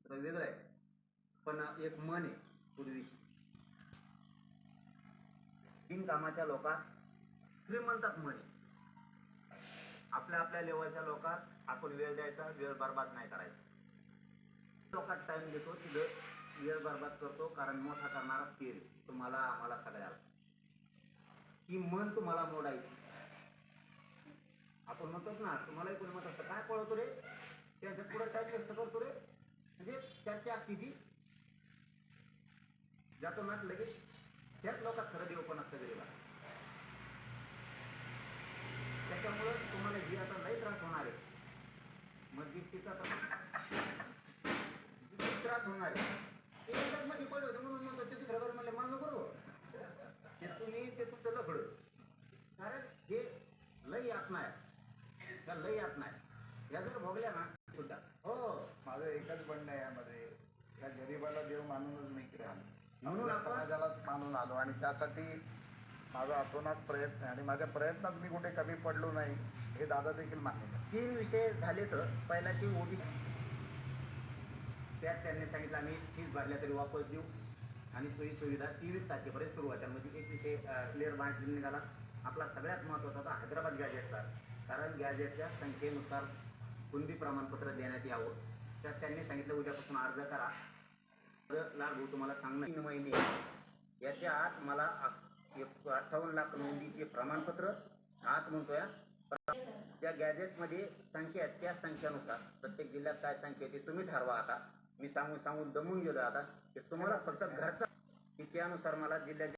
सूत्र वेगळं आहे, पण एक मन आहे पूर्वीची. बिनकामाच्या लोकात श्रीमंतात मन आहे. आपल्या आपल्या लेवलच्या लोकात आपण वेळ द्यायचा, वेळ बर्बाद नाही करायचा. लोकात टाइम देतो, तिथे वेळ बर्बाद करतो, कारण मोठा करणारा स्थिर तुम्हाला आम्हाला सगळ्याला. ही मन तुम्हाला मोडायची. आपण म्हणतोच ना, तुम्हालाही कोणी म्हणत असतं काय पळवतो रे, त्यांच्या पुढे टाइम व्यक्त करतो रे, म्हणजे चर्चा असते ती. जातो ना लगेच त्याच लोकात खरं देव पण असतं गरीबा. त्याच्यामुळं तुम्हाला जी आता लई त्रास होणार आहे, मध्यस्थीचा त्रास होणार आहे. एकदाच मध्ये पडलं होतं म्हणून म्हणतो ते दुसऱ्या बरोबर म्हणलं मला नको ते तुम्ही ते तुमचं लफड. कारण हे लई यातना आहे, त्या लई यातना आहे. या जर भोगल्या ना सुद्धा. हो, माझं एकच म्हणणं आहे यामध्ये, त्या गरीबाला देव मानूनच मी इकडे आलो, म्हणून आपण समाजाला मानून आलो, आणि त्यासाठी माझा अतोनात प्रयत्न आहे, आणि माझ्या प्रयत्नात मी कुठे कमी पडलो नाही हे दादा देखील मान्य करतात. 3 विषय झाले. तर पहिला की ओबीसी, त्यात त्यांनी सांगितलं आम्ही फीस भरल्या तरी वापस देऊ, आणि सोयी सुविधा 23 तारखेपर्यंत सुरू होत्या. म्हणजे एक विषय क्लिअर मार्जिन निघाला. आपला सगळ्यात महत्त्वाचा होता हैदराबाद गॅजेटचा, कारण गॅजेटच्या संख्येनुसार कुणबी प्रमाणपत्र देण्यात यावं. त्यात त्यांनी सांगितलं उद्यापासून अर्ज करा, लागू तुम्हाला सांगणं 3 महिने याच्या आत मला 58 लाख नोंदीचे प्रमाणपत्र आत म्हणतोय. त्या गॅजेटमध्ये संख्या आहे, त्या संख्यानुसार प्रत्येक जिल्ह्यात काय संख्या आहे ते तुम्ही ठरवा. आता मी सांगून दमून गेलो. आता ते तुम्हाला फक्त घरचा, की त्यानुसार मला जिल्ह्याच्या